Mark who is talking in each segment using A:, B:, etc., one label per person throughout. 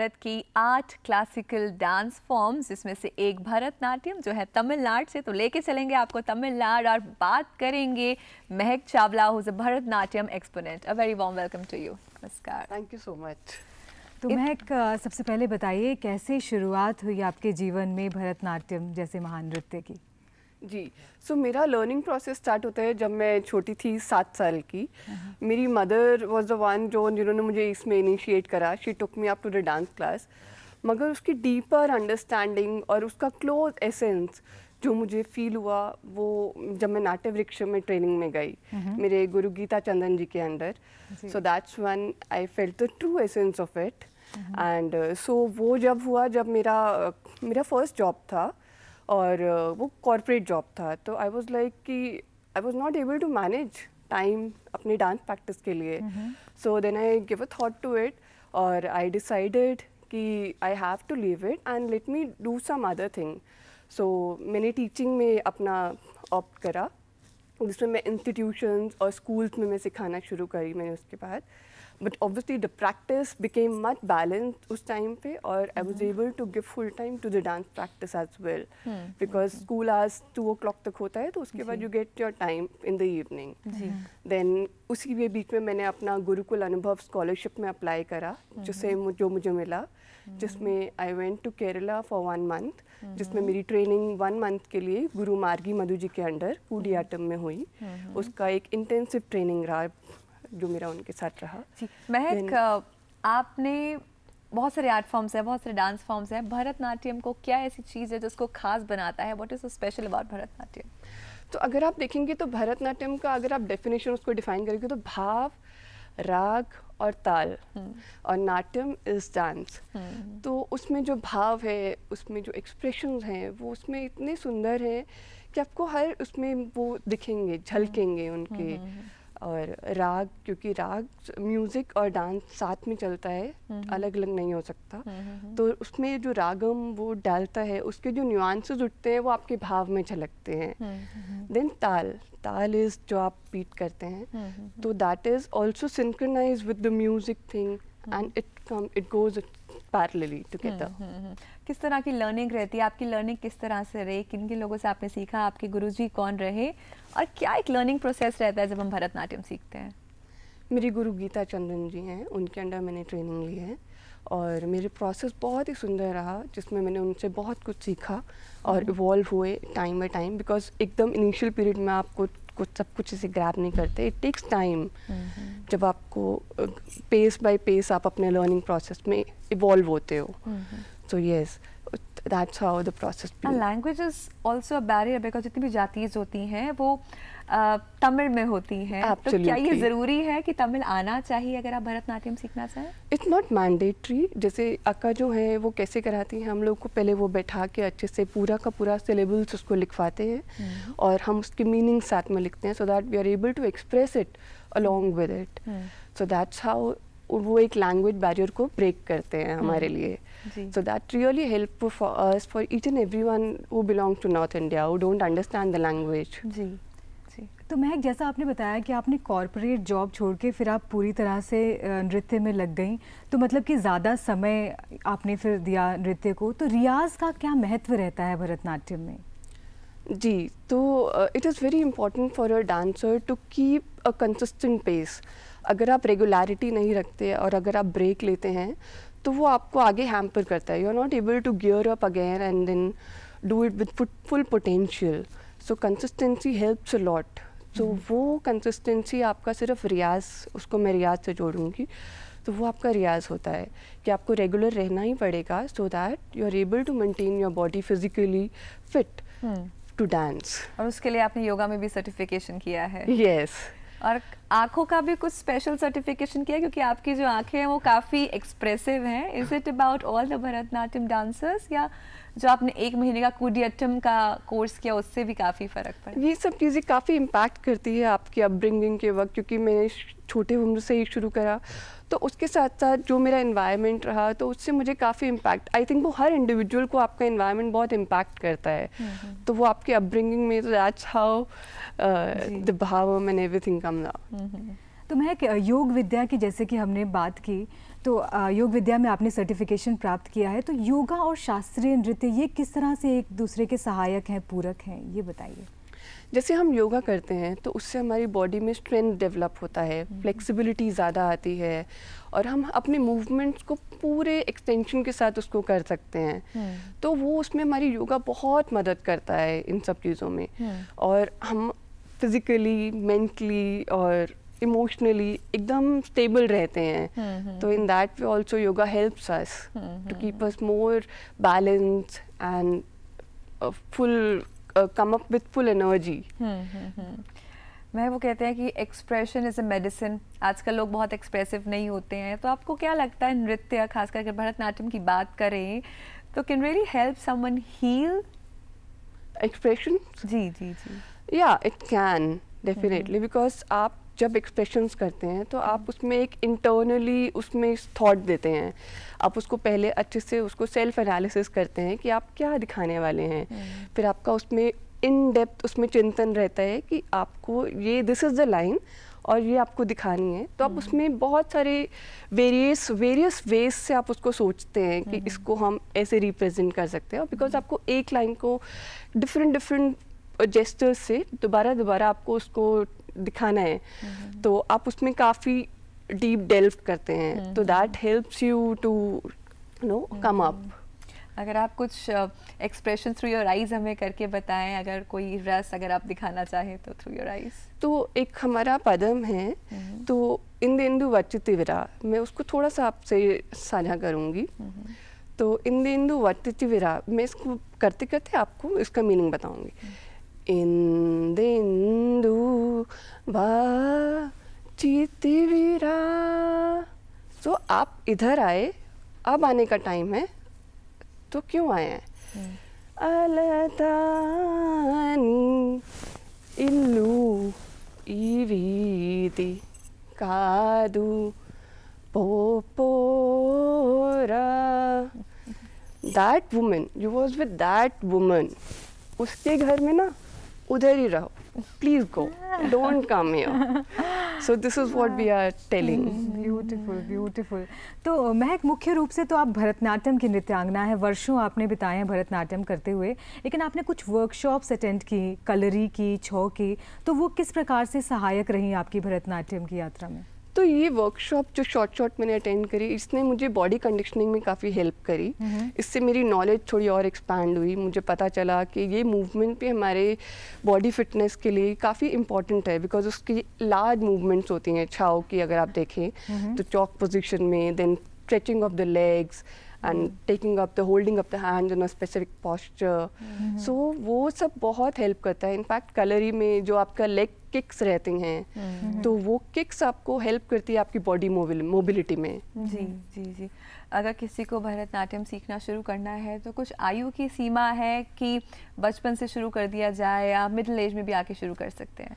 A: भारत की 8 classical dance forms, जिसमें से एक भरतनाट्यम जो है तमिलनाडु से, तो लेके चलेंगे आपको तमिलनाडु और बात करेंगे Mahak Chawla, who is a Bharatanatyam exponent. A very warm welcome to you. नमस्कार।
B: Thank you so much.
C: तो महक, सबसे पहले बताइए कैसे शुरुआत हुई आपके जीवन में भरतनाट्यम जैसे महान नृत्य की?
B: जी, सो मेरा लर्निंग प्रोसेस स्टार्ट होता है जब मैं छोटी थी, 7 साल की। मेरी मदर वाज द वन जिन्होंने मुझे इसमें इनिशिएट करा। She took me up to the dance class. मगर उसकी डीपर अंडरस्टैंडिंग और उसका क्लोज एसेंस जो मुझे फील हुआ वो जब मैं नाट्य वृक्ष में ट्रेनिंग में गई मेरे गुरु गीता चंदन जी के under. So that's when I felt the true essence of it. And so वो जब हुआ जब मेरा फर्स्ट जॉब था और वो कॉर्पोरेट जॉब था, तो आई वाज लाइक कि I was not able to manage time अपने डांस प्रैक्टिस के लिए। So then I give a thought to it और आई डिसाइडेड कि I have to leave it and let me do some other thing. So मैंने teaching में अपना opt करा, जिसमें मैं इंस्टीट्यूशंस और स्कूल्स में मैं सिखाना शुरू करी मैंने उसके बाद। But obviously the practice became much balanced उस टाइम पे और I was able to give full time to the dance practice as well, because school hours 2 o'clock तक होता है, तो उसके बाद you get your time in the evening. Then उसी के बीच में मैंने अपना गुरुकुल अनुभव स्कॉलरशिप में अप्लाई करा, जो मुझे मिला, जिसमें I went to Kerala for 1 month, जिसमें मेरी ट्रेनिंग 1 month के लिए गुरु मार्गी मधु जी के अंडर कूडियाटम में हुई। उसका एक इंटेंसिव ट्रेनिंग रहा जो मेरा उनके साथ रहा।
A: महक, आपने बहुत सारे आर्ट फॉर्म्स हैं, बहुत सारे डांस फॉर्म्स हैं, भरतनाट्यम को क्या ऐसी चीज़ है जिसको खास बनाता है? What is so special about Bharatanatyam?
B: तो अगर आप देखेंगे तो भरतनाट्यम का अगर आप डेफिनेशन उसको डिफाइन करेंगे तो भाव, राग और ताल, और नाट्यम इज डांस। तो उसमें जो भाव है, उसमें जो एक्सप्रेशंस हैं, वो उसमें इतने सुंदर हैं कि आपको हर उसमें वो दिखेंगे, झलकेंगे उनके। और राग, क्योंकि राग म्यूजिक और डांस साथ में चलता है, अलग अलग नहीं हो सकता, तो उसमें जो रागम वो डालता है, उसके जो न्यूआंसेस उठते हैं वो आपके भाव में झलकते हैं। देन ताल इज जो आप बीट करते हैं, तो that is also synchronize with the music thing and it goes parallelly together.
A: किस तरह की लर्निंग रहती है? आपकी लर्निंग किस तरह से रही? किन किन लोगों से आपने सीखा? आपके गुरुजी कौन रहे? और क्या एक लर्निंग प्रोसेस रहता है जब हम भरतनाट्यम सीखते हैं?
B: मेरी गुरु गीता चंदन जी हैं, उनके अंडर मैंने ट्रेनिंग ली है और मेरे प्रोसेस बहुत ही सुंदर रहा, जिसमें मैंने उनसे बहुत कुछ सीखा और इवॉल्व हुए टाइम बाय टाइम। बिकॉज एकदम इनिशियल पीरियड में आपको सब कुछ ऐसे ग्रैब नहीं करते, इट टेक्स टाइम। जब आपको पेस बाय पेस आप अपने लर्निंग प्रोसेस में इवॉल्व होते हो। So yes, that's how the process
A: began. Language is also a barrier because जितनी भी जातीज होती हैं वो तमिल में होती हैं। तो क्या ये ज़रूरी है कि तमिल आना चाहिए अगर आप भरतनाट्यम सीखना चाहें?
B: It's not mandatory. जैसे अक्का जो है वो कैसे कराती हैं, हम लोग को पहले वो बैठा के अच्छे से पूरा का पूरा सिलेबल्स उसको लिखवाते हैं और हम उसकी मीनिंग साथ में लिखते हैं, so that we are able to express it along with it. So that's how वो एक लैंग्वेज बैरियर को ब्रेक करते हैं हमारे लिए। So that really helpful for us, for each and everyone who belongs to North India, who don't understand the language.
A: जी।
C: तो महक, जैसा आपने बताया कि आपने कॉर्पोरेट जॉब छोड़ के फिर आप पूरी तरह से नृत्य में लग गई, तो मतलब कि ज़्यादा समय आपने फिर दिया नृत्य को, तो रियाज का क्या महत्व रहता है भरतनाट्यम में?
B: जी, तो it is very important for a dancer to keep a consistent pace. अगर आप रेगुलरिटी नहीं रखते और अगर आप ब्रेक लेते हैं तो वो आपको आगे हैम्पर करता है। You are not able to gear up again and then do it with full potential. So consistency helps a lot. So वो कंसिस्टेंसी आपका सिर्फ रियाज, उसको मैं रियाज से जोड़ूंगी, तो वो आपका रियाज होता है कि आपको रेगुलर रहना ही पड़ेगा so that you are able to maintain your body physically fit to dance.
A: और उसके लिए आपने योगा में भी सर्टिफिकेशन किया है?
B: यस।
A: और आँखों का भी कुछ स्पेशल सर्टिफिकेशन किया, क्योंकि आपकी जो आँखें हैं वो काफ़ी एक्सप्रेसिव हैं। Is it about all the Bharatanatyam dancers, या जो आपने 1 महीने का कूडियाट्टम का कोर्स किया उससे भी काफ़ी फ़र्क पड़ा?
B: ये सब चीज़ें काफ़ी इम्पैक्ट करती है आपकी अपब्रिंगिंग के वक्त, क्योंकि मैंने छोटे उम्र से ही शुरू करा, तो उसके साथ साथ जो मेरा एनवायरनमेंट रहा तो उससे मुझे काफ़ी इम्पैक्ट, आई थिंक वो हर इंडिविजुअल को आपका एनवायरनमेंट बहुत इम्पैक्ट करता है। तो वो आपकी अपब्रिंगिंग में, तो दैट्स हाउ द भाव एंड एवरीथिंग कम्स आउट।
C: तो महक, योग विद्या की जैसे कि हमने बात की, तो योग विद्या में आपने सर्टिफिकेशन प्राप्त किया है, तो योगा और शास्त्रीय नृत्य ये किस तरह से एक दूसरे के सहायक हैं, पूरक हैं, ये बताइए।
B: जैसे हम योगा करते हैं तो उससे हमारी बॉडी में स्ट्रेंथ डेवलप होता है, फ्लेक्सिबिलिटी ज़्यादा आती है और हम अपने मूवमेंट्स को पूरे एक्सटेंशन के साथ उसको कर सकते हैं। तो वो उसमें हमारी योगा बहुत मदद करता है इन सब चीज़ों में। और हम फिज़िकली, मेंटली और इमोशनली एकदम स्टेबल रहते हैं। तो in that way also yoga helps us to keep us more balance and full come up with full energy।
A: मैं वो कहते हैं कि एक्सप्रेशन इज अ मेडिसिन। आजकल लोग बहुत एक्सप्रेसिव नहीं होते हैं, तो आपको क्या लगता है नृत्य, खास करके भरतनाट्यम की बात करें तो can really help someone heal
B: expression?
A: जी जी जी।
B: या इट कैन डेफिनेटली, बिकॉज आप जब एक्सप्रेशंस करते हैं तो आप उसमें एक इंटरनली उसमें थॉट देते हैं। आप उसको पहले अच्छे से उसको सेल्फ एनालिसिस करते हैं कि आप क्या दिखाने वाले हैं। फिर आपका उसमें इन डेप्थ उसमें चिंतन रहता है कि आपको ये दिस इज़ द लाइन और ये आपको दिखानी है। तो आप उसमें बहुत सारे वेरियस वेज से आप उसको सोचते हैं कि इसको हम ऐसे रिप्रेजेंट कर सकते हैं। और बिकॉज आपको एक लाइन को डिफरेंट जेस्चर्स से दोबारा आपको उसको दिखाना है, तो आप उसमें काफ़ी डीप डेल्व करते हैं। तो that helps you to know come up.
A: अगर आप कुछ एक्सप्रेशन थ्रू योर आईज हमें करके बताएं, अगर कोई रस अगर आप दिखाना चाहें तो थ्रू योर आईज।
B: तो एक हमारा पदम है, तो इंदेन्दु वर्तिति विरा, मैं उसको थोड़ा सा आपसे साझा करूँगी। तो इंदेन्दु वर्तिति विरा, मैं इसको करते करते आपको इसका मीनिंग बताऊँगी। इंदेन्दु वर्तिति विरा। तो आप इधर आए, अब आने का टाइम है, तो क्यों आए हैं? अलतानी इल्लू इवीति कादू पोपोरा। That woman, you was with that woman, उसके घर में ना उधर ही रहो, please go, don't come here. So this is what we are telling.
C: Beautiful beautiful. तो महक, मुख्य रूप से तो आप भरतनाट्यम की नृत्यांगना है, वर्षों आपने बिताए हैं भरतनाट्यम करते हुए, लेकिन आपने कुछ वर्कशॉप्स अटेंड की, कलरी की, छौ की, तो वो किस प्रकार से सहायक रही आपकी भरतनाट्यम की यात्रा में?
B: तो ये वर्कशॉप जो शॉर्ट मैंने अटेंड करी, इसने मुझे बॉडी कंडीशनिंग में काफ़ी हेल्प करी। इससे मेरी नॉलेज थोड़ी और एक्सपैंड हुई। मुझे पता चला कि ये मूवमेंट भी हमारे बॉडी फिटनेस के लिए काफ़ी इम्पॉर्टेंट है, बिकॉज उसकी लार्ज मूवमेंट्स होती हैं छाओ की। अगर आप देखें तो चॉक पोजीशन में, then stretching of the legs and taking up the holding up the hand in a specific posture. So वो सब बहुत हेल्प करता है। इनफैक्ट कलरी में जो आपका लेग किक्स रहती हैं, तो वो किक्स आपको हेल्प करती है आपकी बॉडी मोबिलिटी में।
A: जी जी जी। अगर किसी को भरतनाट्यम सीखना शुरू करना है तो कुछ आयु की सीमा है कि बचपन से शुरू कर दिया जाए या मिडिल एज में भी आके शुरू कर सकते हैं?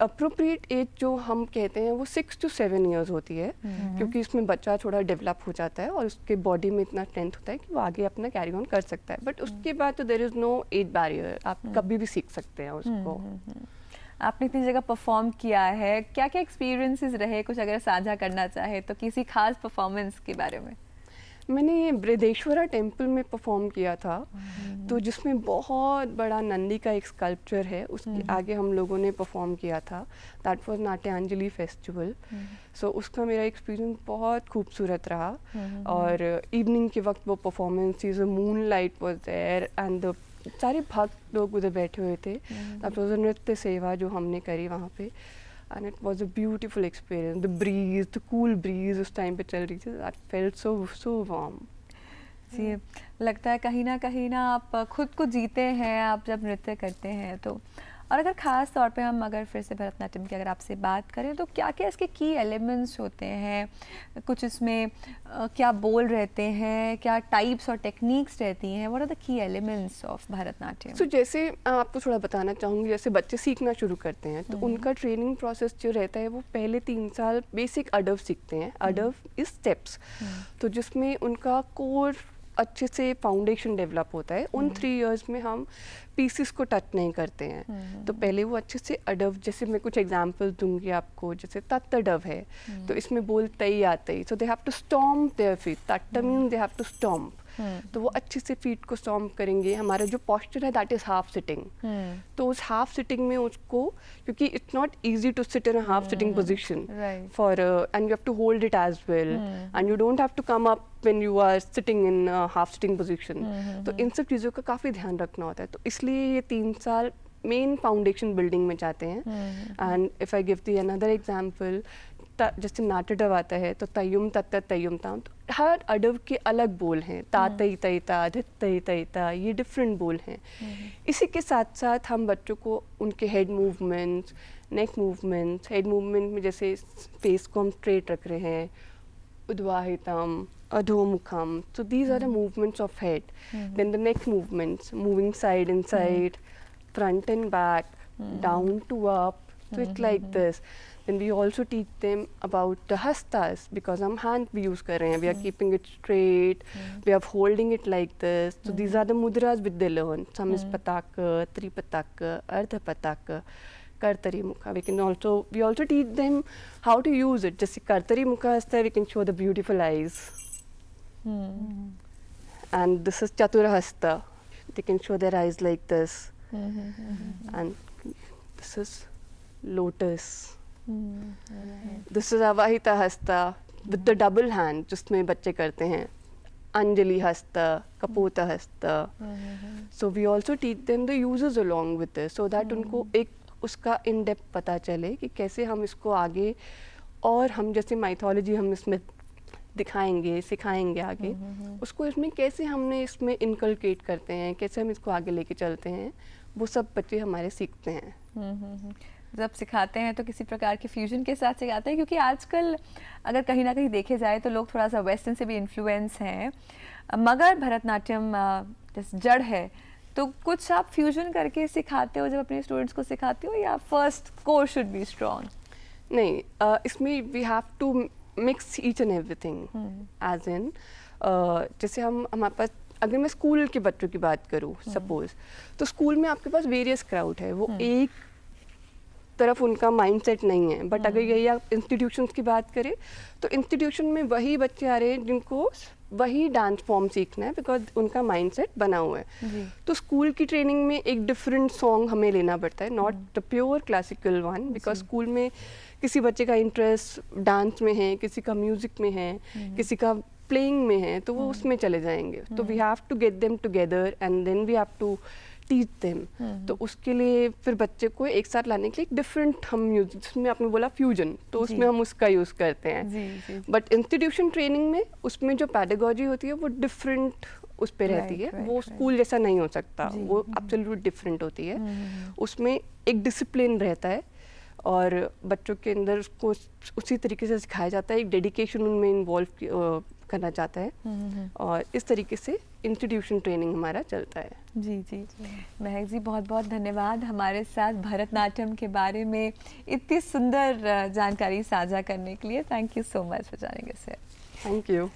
B: अप्रोप्रिएट एज जो हम कहते हैं वो 6 to 7 ईयर्स होती है, क्योंकि इसमें बच्चा थोड़ा डेवलप हो जाता है और उसके बॉडी में इतना स्ट्रेंथ होता है कि वो आगे अपना कैरी ऑन कर सकता है। बट उसके बाद तो there is no age barrier, आप कभी भी सीख सकते हैं उसको।
A: आपने इतनी जगह परफॉर्म किया है, क्या क्या एक्सपीरियंसेस रहे, कुछ अगर साझा करना चाहे तो किसी खास परफॉर्मेंस के बारे में?
B: मैंने ये बृहदेश्वरा टेम्पल में परफॉर्म किया था, तो जिसमें बहुत बड़ा नंदी का एक स्कल्पचर है, उसके आगे हम लोगों ने परफॉर्म किया था। That was Natyanjali festival. So उसका मेरा एक्सपीरियंस बहुत खूबसूरत रहा। और इवनिंग के वक्त वो परफॉर्मेंस थी, moonlight was there and सारे भक्त लोग उधर बैठे हुए थे। दैट वाज अ नृत्य सेवा जो हमने करी वहाँ पे, and it was a beautiful experience. The breeze, the cool breeze उस टाइम पे चल रही थी, that felt so warm.
A: जी, लगता है कहीं ना आप खुद को जीते हैं आप जब नृत्य करते हैं तो। और अगर ख़ास तौर पे हम अगर फिर से भरतनाट्यम की अगर आपसे बात करें तो क्या क्या इसके की एलिमेंट्स होते हैं, कुछ इसमें क्या बोल रहते हैं, क्या टाइप्स और टेक्निक्स रहती हैं, what are the key elements of Bharatanatyam?
B: So जैसे आपको थोड़ा बताना चाहूँगी, जैसे बच्चे सीखना शुरू करते हैं तो उनका ट्रेनिंग प्रोसेस जो रहता है वो पहले 3 साल बेसिक अडव सीखते हैं। अडव इज स्टेप्स, तो जिसमें उनका कोर अच्छे से फाउंडेशन डेवलप होता है। उन 3 इयर्स में हम पीसेस को टच नहीं करते हैं। तो पहले वो अच्छे से अडव, जैसे मैं कुछ एग्जांपल दूंगी आपको, जैसे तत्त अडव है तो इसमें बोल तई आते, so they have to stomp their feet, तत्त mean they have to stomp, तो वो अच्छे से फीट को स्टॉम्प करेंगे। हमारा जो पोस्चर है दैट इज हाफ सिटिंग, तो उस हाफ सिटिंग में उसको, क्योंकि it's not easy to sit in a half sitting position for, and you have to hold it as well, and you don't have to come up when you are sitting in half sitting position. तो इन सब चीज़ों का काफ़ी ध्यान रखना होता है। तो इसलिए ये 3 साल मेन फाउंडेशन बिल्डिंग में जाते हैं। And if I give the another example, जैसे नाटडव आता है तो तय्युम तत्त तय्युम ताम, तो हर अडव के अलग बोल हैं, ता तई तई ता, धित तई तई ता, ये डिफरेंट बोल हैं। इसी के साथ साथ हम बच्चों को उनके हेड मूवमेंट्स, नेक मूवमेंट्स, हेड मूवमेंट में जैसे फेस को हम स्ट्रेट रख रहे हैं, उद्वाहितम, अधोमुखम, so these are the movements of head. Then the neck movements, moving side and side, front and back, down to up, so it's like this. Then we also teach them about the hastas, because हम hand भी use कर रहे हैं, we are keeping it straight, we are holding it like this. So these are the mudras which they learn. Samispataka, Tripataka, Ardhapataka, Kartari Mukha. We also teach them how to use it. जैसे Kartari Mukha hasta, we can show the beautiful eyes. And this is Chatura Hasta. They can show their eyes like this. And this is Lotus. This is Avahita Hasta with the double hand, जिसमें बच्चे करते हैं Anjali Hasta, Kapota Hasta. So we also teach them the uses along with this, so that उनको एक उसका in depth पता चले कि कैसे हम इसको आगे, और हम जैसे माइथोलॉजी हम इसमें दिखाएंगे, सिखाएंगे आगे, उसको इसमें कैसे हमने इसमें इनकलकेट करते हैं, कैसे हम इसको आगे लेके चलते हैं, वो सब बच्चे हमारे सीखते हैं।
A: जब सिखाते हैं तो किसी प्रकार के फ्यूजन के साथ सिखाते हैं, क्योंकि आजकल अगर कहीं ना कहीं देखे जाए तो लोग थोड़ा सा वेस्टर्न से भी इन्फ्लुएंस हैं, मगर भरतनाट्यम जैसे जड़ है, तो कुछ आप फ्यूजन करके सिखाते हो जब अपने स्टूडेंट्स को सिखाते हो, या first core should be strong?
B: नहीं, इसमें we have to mix each and everything, as in जैसे हमारे पास, अगर मैं स्कूल के बच्चों की बात करूँ सपोज, तो स्कूल में आपके पास वेरियस क्राउड है, वो एक तरफ उनका माइंडसेट नहीं है। बट अगर यही आप इंस्टीट्यूशंस की बात करें तो इंस्टीट्यूशन में वही बच्चे आ रहे हैं जिनको वही डांस फॉर्म सीखना है, बिकॉज उनका माइंडसेट बना हुआ है। तो स्कूल की ट्रेनिंग में एक डिफरेंट सॉन्ग हमें लेना पड़ता है, not the pure classical one, because school में किसी बच्चे का इंटरेस्ट डांस में है, किसी का म्यूजिक में है, किसी का प्लेइंग में है, तो वो उसमें चले जाएंगे। तो we have to get them together and then we have to teach them. तो उसके लिए फिर बच्चे को एक साथ लाने के लिए डिफरेंट हम म्यूजिक, जिसमें आपने बोला फ्यूजन, तो उसमें हम उसका यूज़ करते हैं। बट इंस्टीट्यूशन ट्रेनिंग में उसमें जो पैडागॉजी होती है वो डिफरेंट उस पे रहती है, वो स्कूल जैसा नहीं हो सकता, वो एब्सोल्यूट डिफरेंट होती है। उसमें एक डिसिप्लिन रहता है और बच्चों के अंदर उसको उसी तरीके से सिखाया जाता है, एक डेडिकेशन उनमें इन्वॉल्व करना चाहता है, और इस तरीके से इंस्टीट्यूशन ट्रेनिंग हमारा चलता है।
A: जी जी, महक जी बहुत बहुत धन्यवाद हमारे साथ भरतनाट्यम के बारे में इतनी सुंदर जानकारी साझा करने के लिए। Thank you so much for joining us.
B: Thank you.